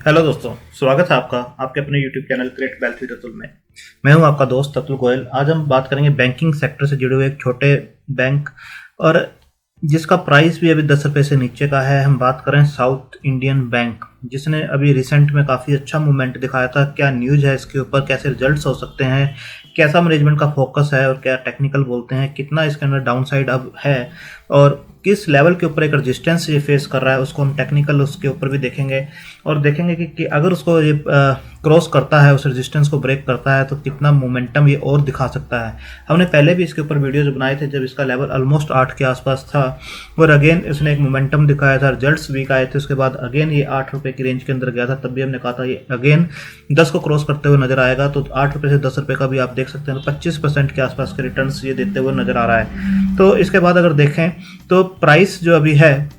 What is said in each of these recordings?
Hello दोस्तों, स्वागत है आपका आपके अपने YouTube channel create wealth with Atul में। मैं हूं आपका दोस्त अतुल गोयल। आज हम बात करेंगे बैंकिंग सेक्टर से जुड़े हुए एक छोटे बैंक और जिसका प्राइस भी अभी 10 रुपये से नीचे का है। हम बात करें साउथ इंडियन बैंक, जिसने अभी रिसेंट में काफ़ी अच्छा मूवमेंट दिखाया था। क्या न्यूज़ है इसके ऊपर, कैसे रिजल्ट्स हो सकते हैं, कैसा मैनेजमेंट का फोकस है और क्या टेक्निकल बोलते हैं, कितना इसके अंदर डाउन साइड अब है और किस लेवल के ऊपर एक रेजिस्टेंस ये फेस कर रहा है, उसको हम टेक्निकल उसके ऊपर भी देखेंगे और देखेंगे कि अगर उसको ये क्रॉस करता है, उस रेजिस्टेंस को ब्रेक करता है तो कितना मोमेंटम ये और दिखा सकता है। हमने पहले भी इसके ऊपर वीडियोज बनाए थे जब इसका लेवल ऑलमोस्ट 8 के आसपास था और अगेन इसने एक मोमेंटम दिखाया था, रिजल्ट्स वीक आए थे, उसके बाद अगेन ये 8 रुपये की रेंज के अंदर गया था। तब भी हमने कहा था ये अगेन 10 को क्रॉस करते हुए नजर आएगा। तो 8 रुपये से 10 रुपये का भी आप देख सकते हैं, तो 25% के आसपास के रिटर्न्स ये देते हुए नजर आ रहा है। तो इसके बाद अगर देखें तो प्राइस जो अभी है,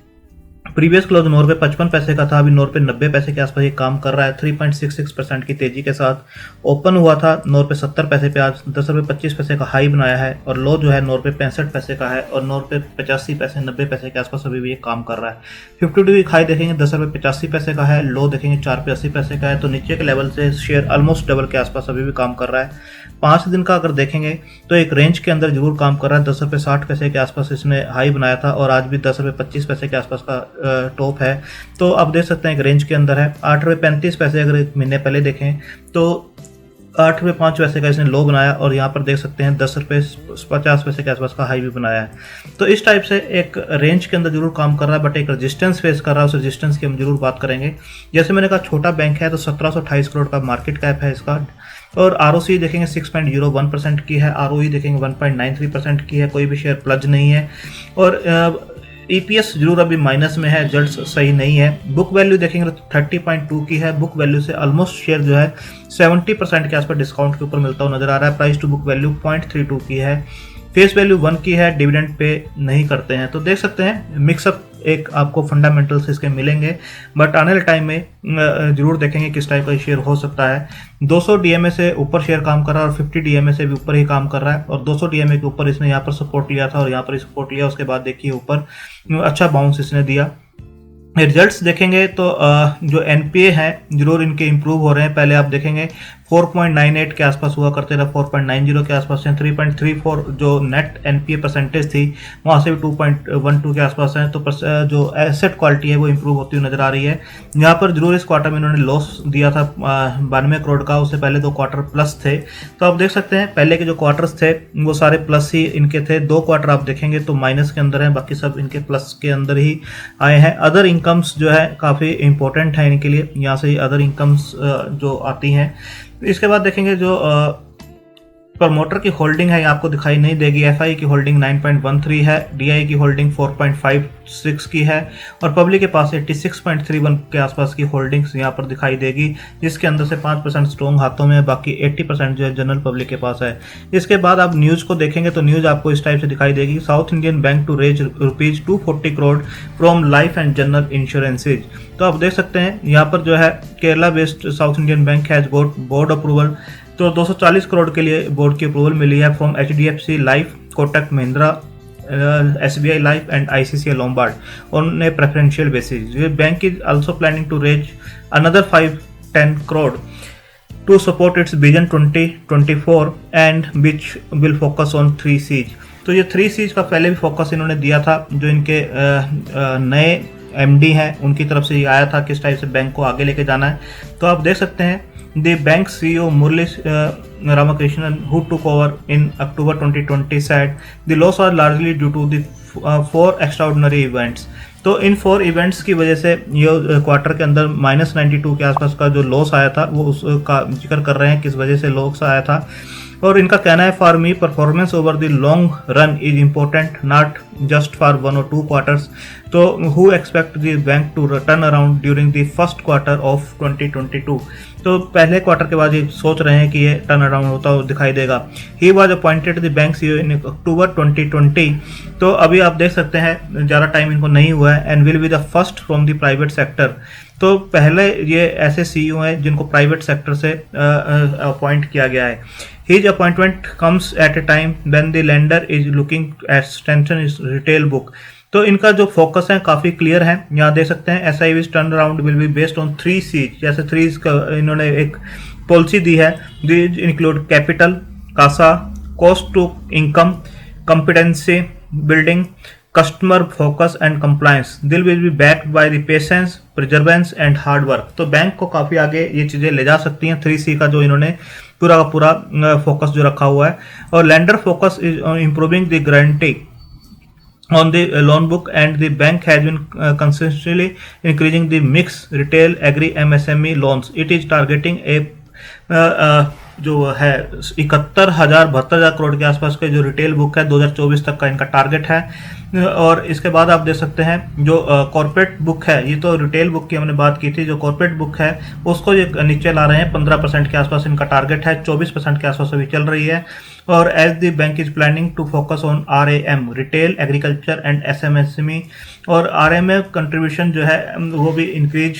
प्रीवियस क्लोज 9 रुपये 55 पैसे का था, अभी 9 रुपये 90 पैसे के आसपास ये काम कर रहा है 3.66% की तेजी के साथ। ओपन हुआ था 9 रुपये 70 पैसे पे, आज 10 रुपये 25 पैसे का हाई बनाया है और लो जो है 9 रुपये 65 पैसे का है और 9 रुपये 85 पैसे 90 पैसे के आसपास अभी भी ये काम कर रहा है। 50 वीक हाई देखेंगे 10 रुपये 85 पैसे का है, लो देखेंगे 4 रुपये 80 पैसे का है। तो नीचे के लेवल से शेयर ऑलमोस्ट डबल के आसपास अभी भी काम कर रहा है। 5 दिन का अगर देखेंगे तो एक रेंज के अंदर जरूर काम कर रहा है। 10 रुपये 60 पैसे के आसपास इसने हाई बनाया था और आज भी 10 रुपये 25 पैसे के आसपास का टॉप है। तो आप देख सकते हैं एक रेंज के अंदर है। 8 रुपये 35 पैसे अगर एक महीने पहले देखें तो 8 रुपये 5 पैसे का इसने लो बनाया और यहाँ पर देख सकते हैं 10 रुपये 50 पैसे के आसपास का हाई भी बनाया है। तो इस टाइप से एक रेंज के अंदर जरूर काम कर रहा है, बट एक रेजिस्टेंस फेस कर रहा है। उस रेजिस्टेंस की हम जरूर बात करेंगे। जैसे मैंने कहा छोटा बैंक है तो 1728 करोड़ का मार्केट कैप है इसका और आरओसी देखेंगे 6.01% की है, आरओई देखेंगे 1.93% की है, कोई भी शेयर प्लज नहीं है और ईपीएस जरूर अभी माइनस में है, रिजल्ट्स सही नहीं है। बुक वैल्यू देखेंगे तो 30.2 की है, बुक वैल्यू से ऑलमोस्ट शेयर जो है 70% के आसपास डिस्काउंट के ऊपर मिलता हुआ नजर आ रहा है। प्राइस टू बुक वैल्यू 0.32 की है, फेस वैल्यू 1 की है, डिविडेंड पे नहीं करते हैं। तो देख सकते हैं मिक्सअप एक आपको फंडामेंटल्स इसके मिलेंगे, बट आने वाले टाइम में जरूर देखेंगे किस टाइप का शेयर हो सकता है। 200 डीएमए से ऊपर शेयर काम कर रहा है और 50 डीएमए से भी ऊपर ही काम कर रहा है और 200 डीएमए के ऊपर इसने यहाँ पर सपोर्ट लिया था और यहाँ पर सपोर्ट लिया, उसके बाद देखिए ऊपर अच्छा बाउंस इसने दिया। रिजल्ट्स देखेंगे तो जो एनपीए हैं जरूर इनके इंप्रूव हो रहे हैं। पहले आप देखेंगे 4.98 के आसपास हुआ करते थे, 4.90 के आसपास हैं, 3.34 जो नेट एनपीए परसेंटेज थी वहाँ से भी 2.12 के आसपास हैं। तो जो एसेट क्वालिटी है वो इंप्रूव होती हुई नजर आ रही है। यहाँ पर जरूर इस क्वार्टर में इन्होंने लॉस दिया था 92 करोड़ का, उससे पहले 2 क्वार्टर प्लस थे। तो आप देख सकते हैं पहले के जो क्वार्टर्स थे वो सारे प्लस ही इनके थे। 2 क्वार्टर आप देखेंगे तो माइनस के अंदर हैं, बाकी सब इनके प्लस के अंदर ही आए हैं। अदर इनकम्स जो है काफ़ी इंपॉर्टेंट है इनके लिए, यहाँ से अदर इनकम्स जो आती हैं। इसके बाद देखेंगे जो प्रमोटर की होल्डिंग है, आपको दिखाई नहीं देगी। एफआई की होल्डिंग 9.13 है, डीआई की होल्डिंग 4.56 की है और पब्लिक के पास 86.31 के आसपास की होल्डिंग्स यहाँ पर दिखाई देगी, जिसके अंदर से 5% स्ट्रॉन्ग हाथों में है, बाकी 80% जो है जनरल पब्लिक के पास है। इसके बाद आप न्यूज़ को देखेंगे तो न्यूज़ आपको इस टाइप से दिखाई देगी। South Indian bank to raise ₹240 crore from life and general insurances. तो आप देख सकते हैं यहाँ पर जो है Kerala based South Indian bank has got board approval. तो 240 करोड़ के लिए बोर्ड की अप्रूवल मिली है from HDFC life, Kotak Mahindra, SBI life and ICICI Lombard on a preferential basis. Bank is also planning to raise another 510 crore to support its Vision 2024 and which will focus on 3 Cs। तो ये 3 Cs का पहले भी focus इन्होंने दिया था, जो इनके नए एमडी हैं उनकी तरफ से ये आया था किस टाइप से बैंक को आगे लेके जाना है। तो आप देख सकते हैं The bank CEO Murali Ramakrishnan, who took over in October 2020, said the loss was largely due to the 4 extraordinary events। तो इन 4 इवेंट्स की वजह से ये क्वार्टर के अंदर -92 के आसपास का जो लॉस आया था वो उसका जिक्र कर रहे हैं किस वजह से लॉस आया था। और इनका कहना है for me performance over the long run is important, not just for 1 or 2 quarters. तो who expect the bank to turn around during the first quarter of 2022। तो पहले क्वार्टर के बाद ये सोच रहे हैं कि ये टर्न अराउंड होता हुआ दिखाई देगा। He was appointed the bank CEO in October 2020। तो अभी आप देख सकते हैं ज़्यादा टाइम इनको नहीं हुआ है and will be the first from the private sector. तो पहले ये ऐसे सीईओ हैं जिनको प्राइवेट सेक्टर से अपॉइंट किया गया है। His appointment comes at a time when the lender is looking at strengthen his retail book। तो इनका जो फोकस है काफ़ी क्लियर है। यहाँ देख सकते हैं SIV's turn around will be based on 3 C's, जैसे 3 का इन्होंने एक पॉलिसी दी है। These include capital, CASA, cost to income, competency building, customer focus and compliance. They'll will be backed by the patience, perseverance and hard work. तो bank को काफ़ी आगे ये चीज़ें ले जा सकती हैं 3C का जो इन्होंने पूरा का पूरा फोकस जो रखा हुआ है। और lender focus is on improving the guarantee on the loan book, and the bank has been consistently increasing the mix retail, agri, MSME loans. It is targeting a जो है 72,000 करोड़ के आसपास के जो रिटेल बुक है 2024 तक का इनका टारगेट है। और इसके बाद आप देख सकते हैं जो कॉर्पोरेट बुक है, ये तो रिटेल बुक की हमने बात की थी, जो कॉर्पोरेट बुक है उसको ये नीचे ला रहे हैं। 15% के आसपास इनका टारगेट है, 24% के आसपास अभी चल रही है। और as the bank is planning to focus on RAM, retail, agriculture and SMSME। और RM कंट्रीब्यूशन जो है वो भी इंक्रीज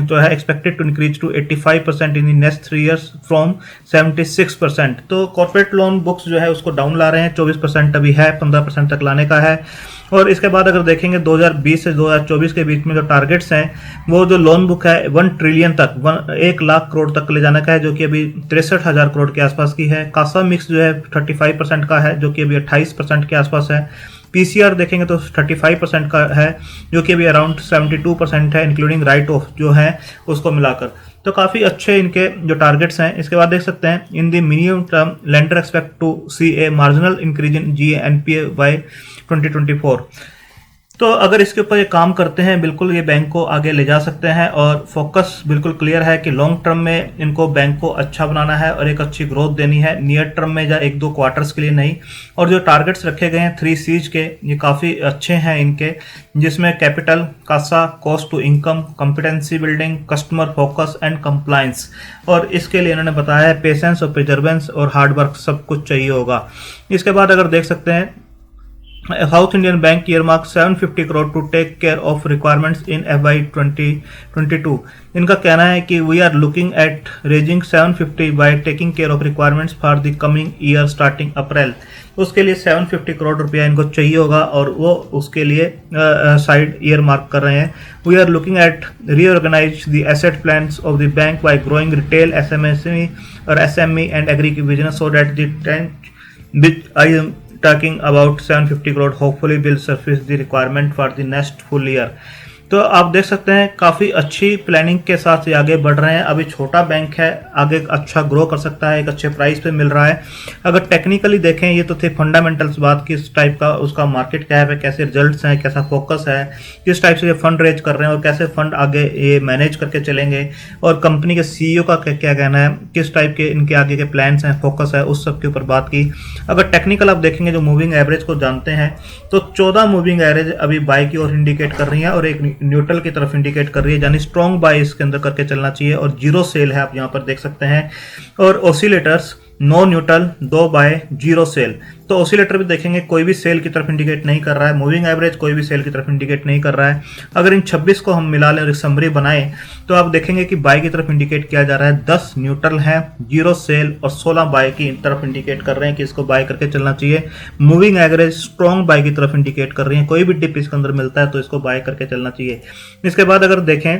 तो है, expected to increase to 85% in the next 3 years from 76%। तो कॉर्पोरेट लोन बुक्स जो है उसको डाउन ला रहे हैं, 24% अभी है, 15% तक लाने का है। और इसके बाद अगर देखेंगे 2020 से 2024 के बीच में जो टारगेट्स हैं, वो जो लोन बुक है 1 ट्रिलियन तक, 1 लाख करोड़ तक ले जाने का है, जो कि अभी 63,000 करोड़ के आसपास की है। कासा मिक्स जो है 35% का है, जो कि अभी 28% के आसपास है। PCR देखेंगे तो 35% का है, जो कि अभी अराउंड 72% है, इंक्लूडिंग राइट ऑफ जो है उसको मिलाकर। तो काफ़ी अच्छे इनके जो टारगेट्स हैं। इसके बाद देख सकते हैं in the medium term lender expect to see a marginal increase in GNPA by 2024। तो अगर इसके ऊपर ये काम करते हैं, बिल्कुल ये बैंक को आगे ले जा सकते हैं। और फोकस बिल्कुल क्लियर है कि लॉन्ग टर्म में इनको बैंक को अच्छा बनाना है और एक अच्छी ग्रोथ देनी है, नियर टर्म में या 1-2 क्वार्टर्स के लिए नहीं। और जो टारगेट्स रखे गए हैं 3 C's के, ये काफ़ी अच्छे हैं इनके, जिसमें capital, CASA, cost to income, competency building, customer focus and compliance. और इसके लिए इन्होंने बताया है पेशेंस और परसेवरेंस और हार्ड वर्क सब कुछ चाहिए होगा। इसके बाद अगर देख सकते हैं South Indian bank earmarks 750 crore to take care of requirements in FY 2022। इनका कहना है कि we are looking at raising 750 by taking care of requirements for the coming year starting April. उसके लिए 750 करोड़ रुपया इनको चाहिए होगा और वो उसके लिए साइड ईयर मार्क कर रहे हैं। We are looking at reorganise the asset plans of the bank by growing retail, SMSME और SME and agri business so that the tent which I am talking about 750 crore hopefully will surface the requirement for the next full year। तो आप देख सकते हैं काफ़ी अच्छी planning के साथ ये आगे बढ़ रहे हैं। अभी छोटा बैंक है, आगे अच्छा ग्रो कर सकता है, एक अच्छे प्राइस पे मिल रहा है। अगर टेक्निकली देखें, ये तो थे फंडामेंटल्स बात, किस टाइप का उसका मार्केट कैप है, कैसे रिजल्ट्स हैं, कैसा फोकस है, किस टाइप से ये फंड रेज कर रहे हैं और कैसे फंड आगे ये मैनेज करके चलेंगे, और कंपनी के CEO का क्या कहना है, किस टाइप के इनके आगे के प्लान्स हैं, फोकस है, उस सब के ऊपर बात की। अगर टेक्निकल आप देखेंगे, जो मूविंग एवरेज को जानते हैं, तो 14 मूविंग एवरेज अभी बाय की ओर इंडिकेट कर रही है और एक न्यूट्रल की तरफ इंडिकेट कर रही है, यानी स्ट्रॉन्ग बाय इसके अंदर करके चलना चाहिए। और 0 सेल है, आप यहां पर देख सकते हैं। और oscillators no neutral, 2 by 0 sell. तो ऑसिलेटर भी देखेंगे कोई भी सेल की तरफ इंडिकेट नहीं कर रहा है, मूविंग एवरेज कोई भी सेल की तरफ इंडिकेट नहीं कर रहा है। अगर इन 26 को हम मिला लें और एक समरी बनाएं, तो आप देखेंगे कि बाय की तरफ इंडिकेट किया जा रहा है, 10 न्यूट्रल है, 0 सेल और 16 बाय की तरफ इंडिकेट कर रहे हैं कि इसको बाय करके चलना चाहिए। मूविंग एवरेज स्ट्रॉन्ग बाय की तरफ इंडिकेट कर रही है, कोई भी डिप इसके अंदर मिलता है तो इसको बाय करके चलना चाहिए। इसके बाद अगर देखें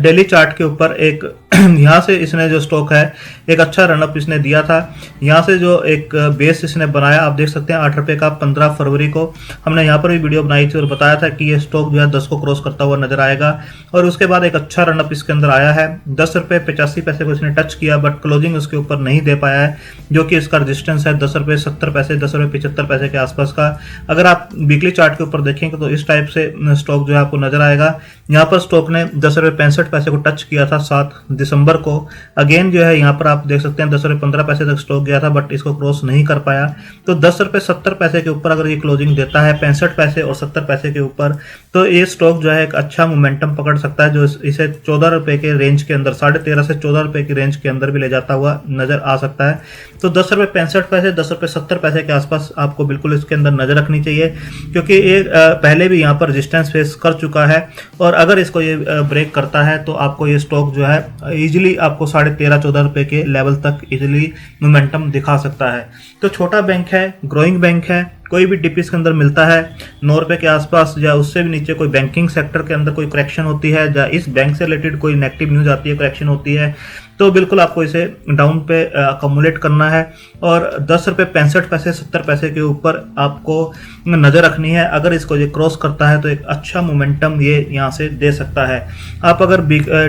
डेली चार्ट के ऊपर एक यहाँ से इसने जो स्टॉक है एक अच्छा रनअप इसने दिया था। यहाँ से जो एक बेस इसने बनाया, आप देख सकते हैं 8 रुपये का 15 फरवरी को हमने यहाँ पर भी वीडियो बनाई थी और बताया था कि ये स्टॉक जो है 10 को क्रॉस करता हुआ नजर आएगा। और उसके बाद एक अच्छा रनअप इसके अंदर आया है, 10 रुपये 85 पैसे को इसने टच किया, बट क्लोजिंग उसके ऊपर नहीं दे पाया है, जो कि इसका रजिस्टेंस है 10 रुपये 70 पैसे, 10 रुपये 75 पैसे के आसपास का। अगर आप वीकली चार्ट के ऊपर देखेंगे तो इस टाइप से स्टॉक जो है आपको नजर आएगा। यहाँ पर स्टॉक ने 10 रुपये 65 पैसे को टच किया था 7 दिसंबर को। अगेन जो है यहाँ पर आप देख सकते हैं 10 रुपये 15 पैसे तक स्टॉक गया था, बट इसको क्रॉस नहीं कर पाया। तो 10 रुपये 70 पैसे के ऊपर अगर ये क्लोजिंग देता है 65 पैसे और 70 पैसे के ऊपर, तो ये स्टॉक जो है एक अच्छा मोमेंटम पकड़ सकता है, जो इसे 14 रुपये के रेंज के अंदर, 13.5 से 14 रुपये की रेंज के अंदर भी ले जाता हुआ नजर आ सकता है। तो 10 रुपये 65 पैसे, 10 रुपये 70 पैसे के आसपास आपको बिल्कुल इसके अंदर नजर रखनी चाहिए, क्योंकि ये पहले भी यहाँ पर रेजिस्टेंस फेस कर चुका है। और अगर इसको ये ब्रेक करता है तो आपको ये स्टॉक जो है इजीली आपको 13.5-14 रुपए के लेवल तक इजीली मोमेंटम दिखा सकता है। तो छोटा बैंक है, ग्रोइंग बैंक है, कोई भी डिप इसके अंदर मिलता है 9 रुपए के आसपास या उससे भी नीचे, कोई बैंकिंग सेक्टर के अंदर कोई करेक्शन होती है या इस बैंक से रिलेटेड कोई नेगेटिव न्यूज आती है, करेक्शन होती है, तो बिल्कुल आपको इसे डाउन पे अकोमुलेट करना है और 10 रुपये 65 पैसे 70 पैसे के ऊपर आपको नज़र रखनी है। अगर इसको ये क्रॉस करता है तो एक अच्छा मोमेंटम ये यहाँ से दे सकता है। आप अगर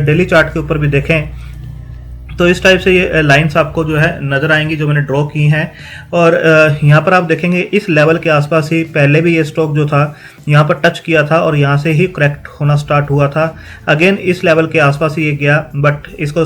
डेली चार्ट के ऊपर भी देखें तो इस टाइप से ये लाइंस आपको जो है नज़र आएंगी जो मैंने ड्रॉ की हैं। और यहाँ पर आप देखेंगे इस लेवल के आसपास ही पहले भी ये स्टॉक जो था यहाँ पर टच किया था और यहाँ से ही करेक्ट होना स्टार्ट हुआ था। अगेन इस लेवल के आसपास ही ये गया, बट इसको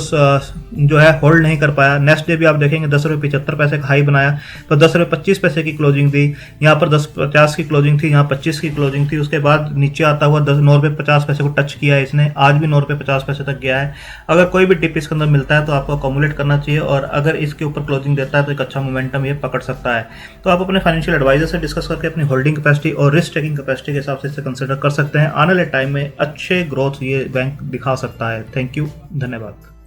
जो है होल्ड नहीं कर पाया। नेक्स्ट डे भी आप देखेंगे 10 रुपये 75 पैसे का हाई बनाया, तो 10 रुपये 25 पैसे की क्लोजिंग दी, यहाँ पर 10.50 की क्लोजिंग थी, यहाँ 25 की क्लोजिंग थी। उसके बाद नीचे आता हुआ 9 रुपये 50 पैसे को टच किया है इसने, आज भी 9 रुपये 50 पैसे तक गया है। अगर कोई भी डिप इसके अंदर मिलता है तो आपको अकोमुलेट करना चाहिए और अगर इसके ऊपर क्लोजिंग देता है तो एक अच्छा मोमेंटम ये पकड़ सकता है। तो आप अपने फाइनेंशियल एडवाइजर से डिस्कस करके अपनी होल्डिंग कैपेसिटी और रिस्क टेकिंग कैपेसिटी के हिसाब से इसे कंसिडर कर सकते हैं। आने वाले टाइम में अच्छे ग्रोथ ये बैंक दिखा सकता है। थैंक यू, धन्यवाद।